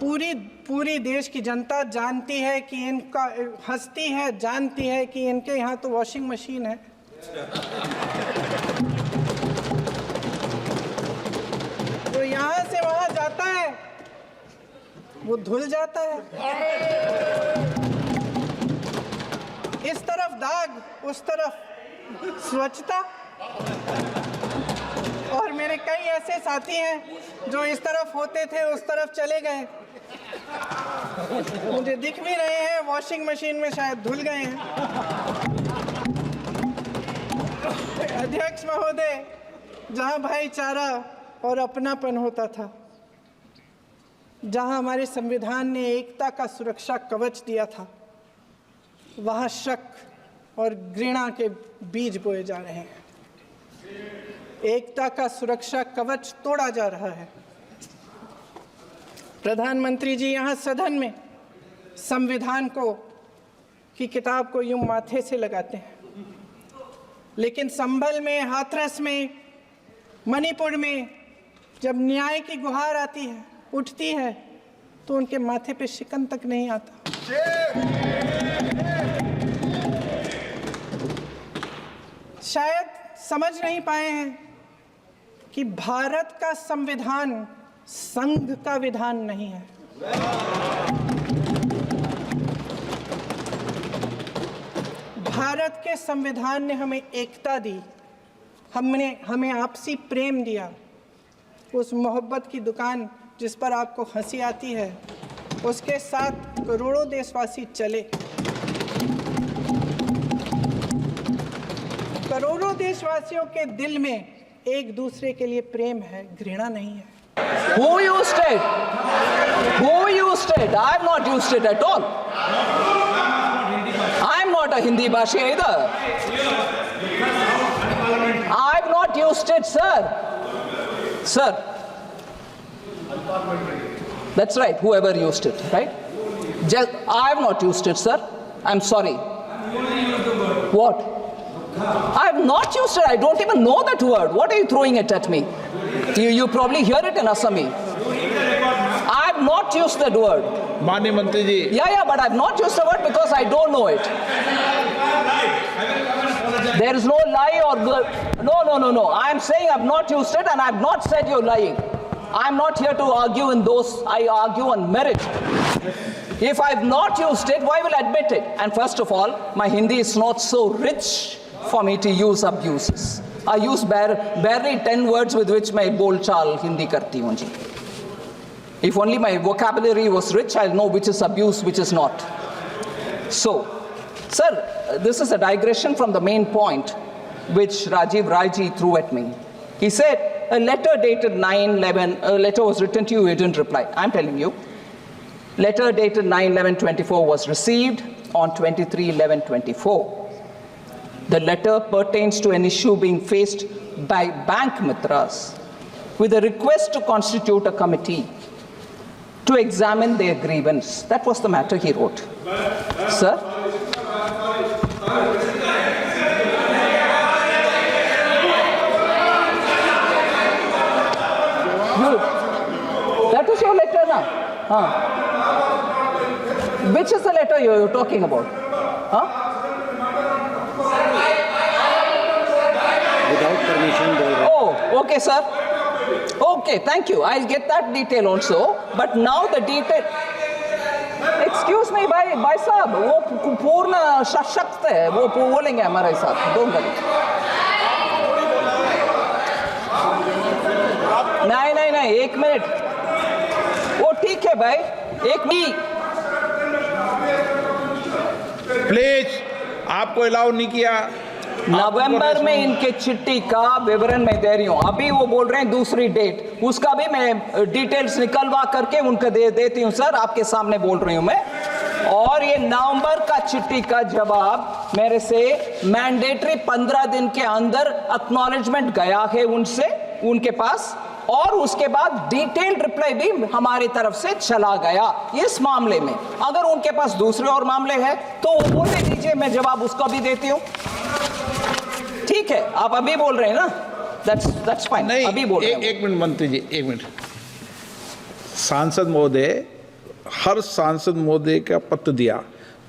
पूरी देश की जनता जानती है कि इनका हंसती है, जानती है कि इनके यहाँ तो वॉशिंग मशीन है। तो यहाँ से वहाँ जाता है, वो धुल जाता है। इस तरफ दाग, उस तरफ स्वच्छता। और मेरे कई ऐसे साथी हैं जो इस तरफ होते थे उस तरफ चले गए, मुझे दिख भी रहे हैं, वॉशिंग मशीन में शायद धुल गए हैं। अध्यक्ष महोदय, जहां भाईचारा और अपनापन होता था, जहां हमारे संविधान ने एकता का सुरक्षा कवच दिया था, वहां शक और घृणा के बीज बोए जा रहे हैं। एकता का सुरक्षा कवच तोड़ा जा रहा है। प्रधानमंत्री जी यहाँ सदन में संविधान की किताब को यूं माथे से लगाते हैं, लेकिन संभल में, हाथरस में, मणिपुर में जब न्याय की गुहार आती है, उठती है, तो उनके माथे पे शिकन तक नहीं आता। शायद समझ नहीं पाए हैं कि भारत का संविधान संघ का विधान नहीं है। भारत के संविधान ने हमें एकता दी, हमें आपसी प्रेम दिया। उस मोहब्बत की दुकान जिस पर आपको हंसी आती है, उसके साथ करोड़ों देशवासी चले। करोड़ों देशवासियों के दिल में एक दूसरे के लिए प्रेम है, घृणा नहीं है। Who used it? Who used it? I have not used it at all. I am not a Hindi Bhashi either. I have not used it, sir. Sir. That's right, whoever used it, right? I have not used it, sir. I'm sorry. What? I have not used it. I don't even know that word. What are you throwing it at me? You probably hear it in Assami. I have not used that word. माननीय मंत्री जी। Yeah, but I have not used the word because I don't know it. There is no lie or no. I am saying I have not used it, and I have not said you're lying. I am not here to argue in those. I argue on merit. If I have not used it, why will I admit it? And first of all, my Hindi is not so rich for me to use abuses. I use barely 10 words with which मैं बोल चाल हिंदी करती हूँ जी. If only my vocabulary was rich, I'll know which is abuse, which is not. So, sir, this is a digression from the main point which Rajiv Raiji threw at me. He said a letter dated 9/11, a letter was written to you, you didn't reply. I'm telling you, letter dated 9/11/24 was received on 23/11/24. The letter pertains to an issue being faced by bank mitras with a request to constitute a committee to examine their grievance. That was the matter he wrote. Sir? That is your letter now? Which is the letter you're talking about? Huh? Without permission, Oh, okay, sir. Okay, thank you. I'll get that detail also. But now the detail. Excuse me, भाई साहब, वो पूर्ण सशक्त है, वो बोलेंगे हमारे साथ. Don't worry. नहीं, 1 मिनट. वो ठीक है भाई, 1 मिनट. प्लीज, आपको अलाउ नहीं किया. नवंबर में इनके चिट्ठी का विवरण मैं दे रही हूँ. अभी वो बोल रहे हैं दूसरी डेट, उसका भी मैं डिटेल्स निकलवा करके उनको देती हूँ. सर, आपके सामने बोल रही हूँ मैं. और ये नवंबर का चिट्ठी का जवाब मेरे से मैंडेटरी 15 दिन के अंदर एक्नॉलेजमेंट गया है उनके पास, और उसके बाद डिटेल्ड रिप्लाई भी हमारी तरफ से चला गया इस मामले में. अगर उनके पास दूसरे और मामले हैं तो वो बोलने दीजिए, मैं जवाब उसका भी देती हूँ. ठीक है, आप अभी बोल रहे हैं ना, that's fine. नहीं, अभी बोल रहे हैं. एक मिनट मंत्री जी, 1 मिनट. सांसद महोदय हर सांसद महोदय का पत्र दिया,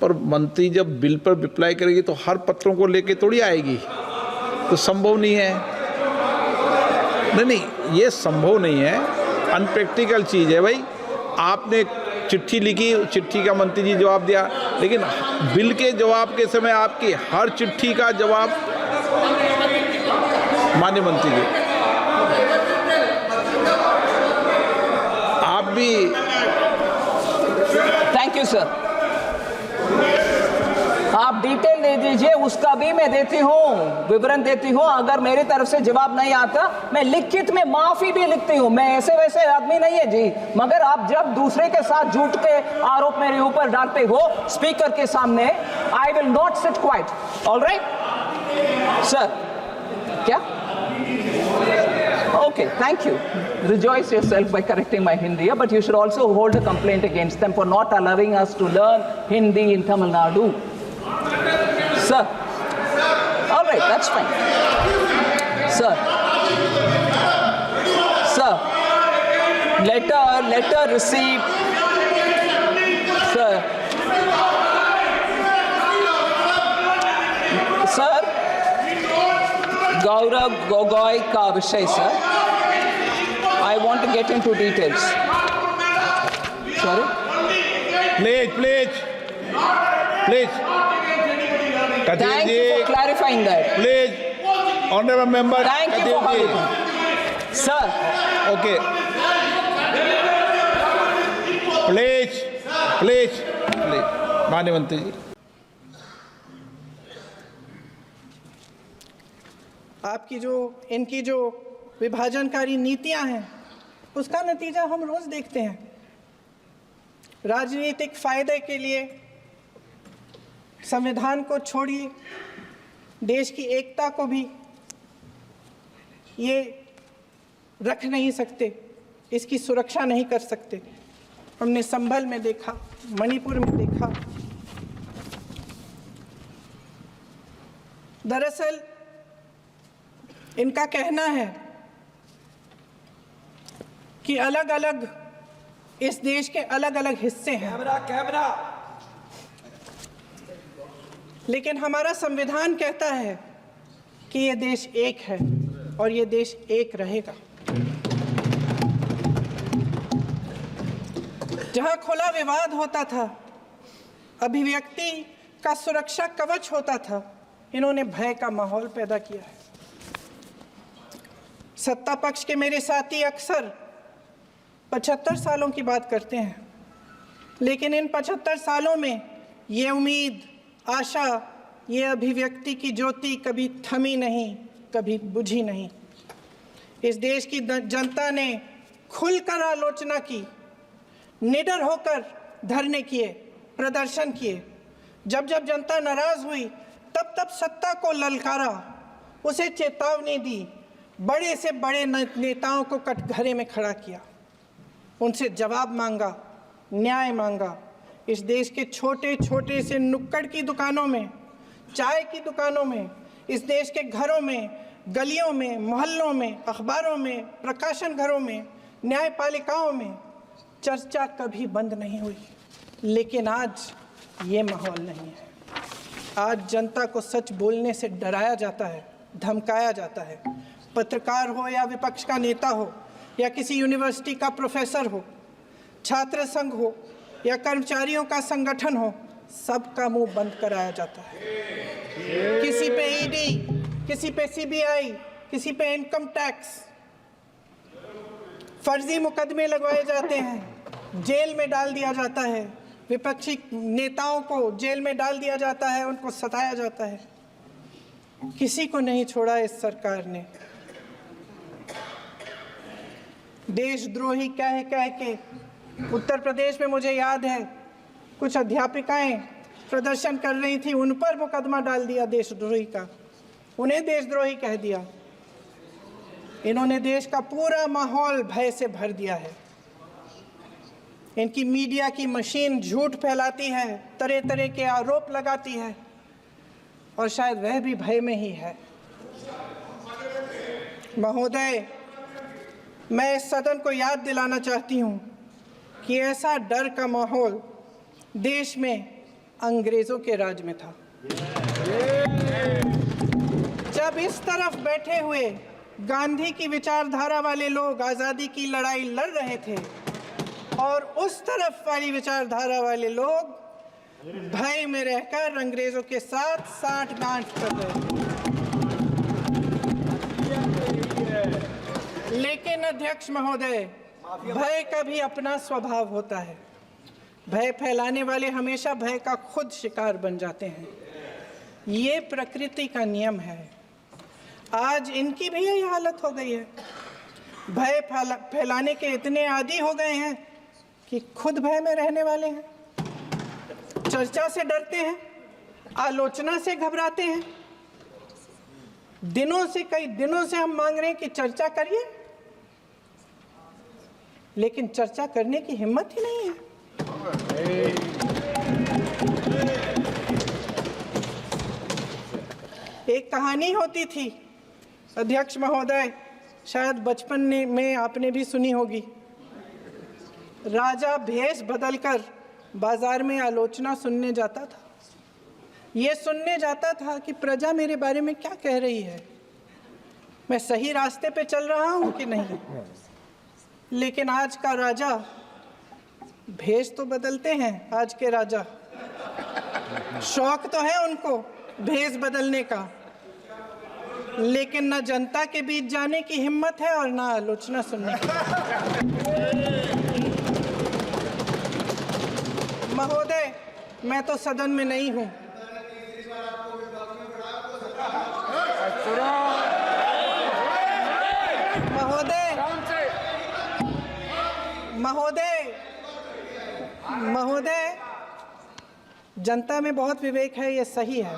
पर मंत्री जब बिल पर रिप्लाई करेगी तो हर पत्रों को लेके थोड़ी आएगी, तो संभव नहीं है। नहीं, ये संभव नहीं है, अनप्रैक्टिकल चीज़ है भाई। आपने चिट्ठी लिखी, चिट्ठी का मंत्री जी जवाब दिया, लेकिन बिल के जवाब के समय आपकी हर चिट्ठी का जवाब माननीय मंत्री जी आप भी। थैंक यू सर, आप डिटेल दे दीजिए, उसका भी मैं देती हूँ, विवरण देती हूँ। अगर मेरी तरफ से जवाब नहीं आता, मैं लिखित में माफी भी लिखती हूँ। मैं ऐसे वैसे आदमी नहीं है जी, मगर आप जब दूसरे के साथ झूठ के आरोप मेरे ऊपर डालते हो स्पीकर के सामने, I will not sit quite. Alright sir, क्या? Okay, thank you. Rejoice yourself by correcting my Hindi, but you should also hold a complaint against them for not allowing us to learn Hindi in Tamil Nadu. Sir. All right, that's fine. Sir. Sir. Letter received. Sir. Sir. Gaurav Gogoi का विषय sir, I want to get into details. Sorry? Please. Thank you for clarifying that. Please, honorable member. Thank you for Kadir ji. having. Sir. Okay. Please. माननीय मंत्री जी, आपकी इनकी जो विभाजनकारी नीतियां हैं, उसका नतीजा हम रोज देखते हैं। राजनीतिक फायदे के लिए संविधान को छोड़िए, देश की एकता को भी ये रख नहीं सकते, इसकी सुरक्षा नहीं कर सकते। हमने संभल में देखा, मणिपुर में देखा। दरअसल इनका कहना है कि अलग अलग इस देश के अलग अलग हिस्से हैं, लेकिन हमारा संविधान कहता है कि ये देश एक है और ये देश एक रहेगा। जहां खुला विवाद होता था, अभिव्यक्ति का सुरक्षा कवच होता था, इन्होंने भय का माहौल पैदा किया है। सत्ता पक्ष के मेरे साथी अक्सर 75 सालों की बात करते हैं, लेकिन इन 75 सालों में ये उम्मीद, आशा, ये अभिव्यक्ति की ज्योति कभी थमी नहीं, कभी बुझी नहीं। इस देश की जनता ने खुलकर आलोचना की, निडर होकर धरने किए, प्रदर्शन किए। जब जब जनता नाराज हुई, तब तब सत्ता को ललकारा, उसे चेतावनी दी, बड़े से बड़े नेताओं को कटघरे में खड़ा किया, उनसे जवाब मांगा, न्याय मांगा। इस देश के छोटे छोटे से नुक्कड़ की दुकानों में, चाय की दुकानों में, इस देश के घरों में, गलियों में, मोहल्लों में, अखबारों में, प्रकाशन घरों में, न्यायपालिकाओं में चर्चा कभी बंद नहीं हुई। लेकिन आज ये माहौल नहीं है। आज जनता को सच बोलने से डराया जाता है, धमकाया जाता है। पत्रकार हो या विपक्ष का नेता हो या किसी यूनिवर्सिटी का प्रोफेसर हो, छात्र संघ हो या कर्मचारियों का संगठन हो, सबका मुंह बंद कराया जाता है। किसी पे ईडी, किसी पे सीबीआई, किसी पे इनकम टैक्स, फर्जी मुकदमे लगवाए जाते हैं, जेल में डाल दिया जाता है, विपक्षी नेताओं को जेल में डाल दिया जाता है, उनको सताया जाता है। किसी को नहीं छोड़ा इस सरकार ने। देशद्रोही कह के उत्तर प्रदेश में मुझे याद है कुछ अध्यापिकाएं प्रदर्शन कर रही थी, उन पर मुकदमा डाल दिया देशद्रोही का, उन्हें देशद्रोही कह दिया। इन्होंने देश का पूरा माहौल भय से भर दिया है। इनकी मीडिया की मशीन झूठ फैलाती है, तरह तरह के आरोप लगाती है, और शायद वह भी भय में ही है। महोदय, मैं इस सदन को याद दिलाना चाहती हूँ कि ऐसा डर का माहौल देश में अंग्रेजों के राज में था। जब इस तरफ बैठे हुए गांधी की विचारधारा वाले लोग आज़ादी की लड़ाई लड़ रहे थे और उस तरफ वाली विचारधारा वाले लोग भय में रहकर अंग्रेजों के साथ साठगांठ कर रहे थे। लेकिन अध्यक्ष महोदय, भय का भी अपना स्वभाव होता है। भय फैलाने वाले हमेशा भय का खुद शिकार बन जाते हैं। ये प्रकृति का नियम है। आज इनकी भी यही हालत हो गई है। भय फैलाने के इतने आदी हो गए हैं कि खुद भय में रहने वाले हैं, चर्चा से डरते हैं, आलोचना से घबराते हैं। कई दिनों से हम मांग रहे हैं कि चर्चा करिए, लेकिन चर्चा करने की हिम्मत ही नहीं है। एक कहानी होती थी अध्यक्ष महोदय, शायद बचपन में आपने भी सुनी होगी। राजा भेष बदलकर बाजार में आलोचना सुनने जाता था। ये सुनने जाता था कि प्रजा मेरे बारे में क्या कह रही है, मैं सही रास्ते पे चल रहा हूँ कि नहीं। लेकिन आज का राजा, भेष तो बदलते हैं आज के राजा, शौक तो है उनको भेष बदलने का, लेकिन न जनता के बीच जाने की हिम्मत है और न आलोचना सुनने की। महोदय, मैं तो सदन में नहीं हूं। महोदय, जनता में बहुत विवेक है, ये सही है।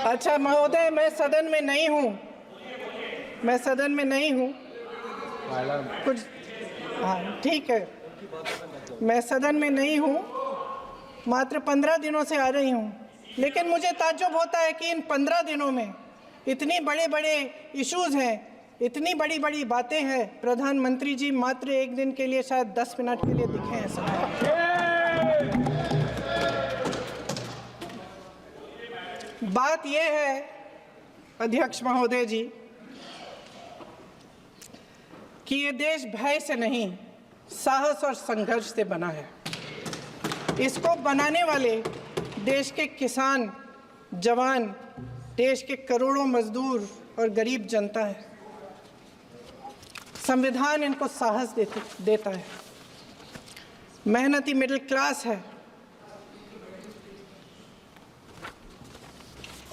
अच्छा महोदय, मैं सदन में नहीं हूँ, कुछ हाँ ठीक है, मैं सदन में नहीं हूँ, मात्र 15 दिनों से आ रही हूँ। लेकिन मुझे ताज्जुब होता है कि इन 15 दिनों में इतनी बड़े इश्यूज हैं, इतनी बड़ी बातें हैं। प्रधानमंत्री जी मात्र एक दिन के लिए, शायद 10 मिनट के लिए दिखे हैं सब। बात यह है अध्यक्ष महोदय जी कि ये देश भय से नहीं, साहस और संघर्ष से बना है। इसको बनाने वाले देश के किसान, जवान, देश के करोड़ों मजदूर और गरीब जनता है। संविधान इनको साहस देता है। मेहनती मिडिल क्लास है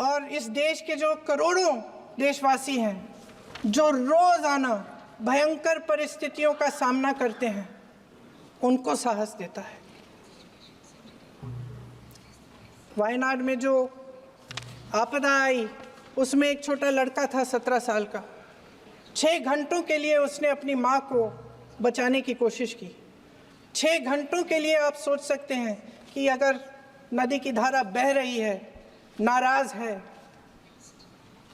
और इस देश के जो करोड़ों देशवासी हैं, जो रोजाना भयंकर परिस्थितियों का सामना करते हैं, उनको साहस देता है। वायनाड में जो आपदा आई, उसमें एक छोटा लड़का था 17 साल का। 6 घंटों के लिए उसने अपनी माँ को बचाने की कोशिश की। 6 घंटों के लिए आप सोच सकते हैं कि अगर नदी की धारा बह रही है, नाराज है,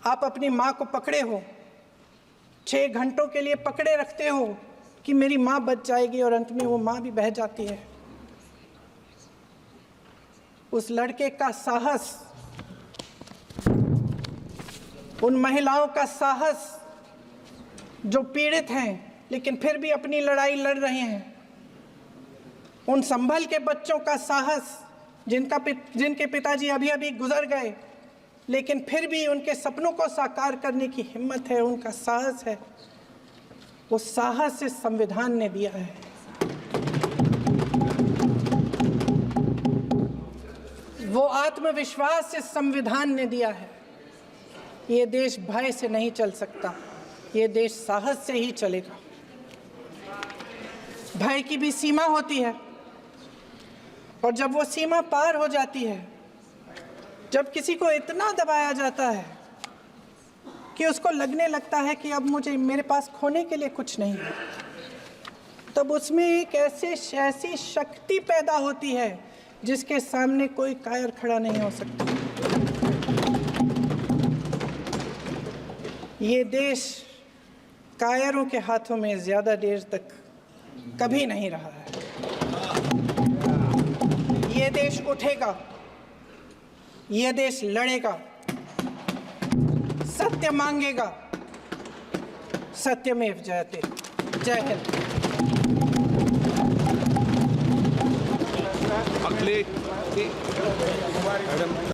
आप अपनी माँ को पकड़े हो, 6 घंटों के लिए पकड़े रखते हो कि मेरी माँ बच जाएगी, और अंत में वो माँ भी बह जाती है। उस लड़के का साहस, उन महिलाओं का साहस जो पीड़ित हैं लेकिन फिर भी अपनी लड़ाई लड़ रहे हैं, उन संभल के बच्चों का साहस जिनके पिताजी अभी गुजर गए लेकिन फिर भी उनके सपनों को साकार करने की हिम्मत है, उनका साहस है। वो साहस से संविधान ने दिया है। वो आत्मविश्वास से संविधान ने दिया है। ये देश भय से नहीं चल सकता, ये देश साहस से ही चलेगा। भय की भी सीमा होती है, और जब वो सीमा पार हो जाती है, जब किसी को इतना दबाया जाता है कि उसको लगने लगता है कि अब मेरे पास खोने के लिए कुछ नहीं है, तब उसमें एक ऐसी शक्ति पैदा होती है जिसके सामने कोई कायर खड़ा नहीं हो सकता। ये देश कायरों के हाथों में ज़्यादा देर तक कभी नहीं रहा है। ये देश उठेगा, ये देश लड़ेगा, सत्य मांगेगा, सत्यमेव जयते। जय हिंद। अगले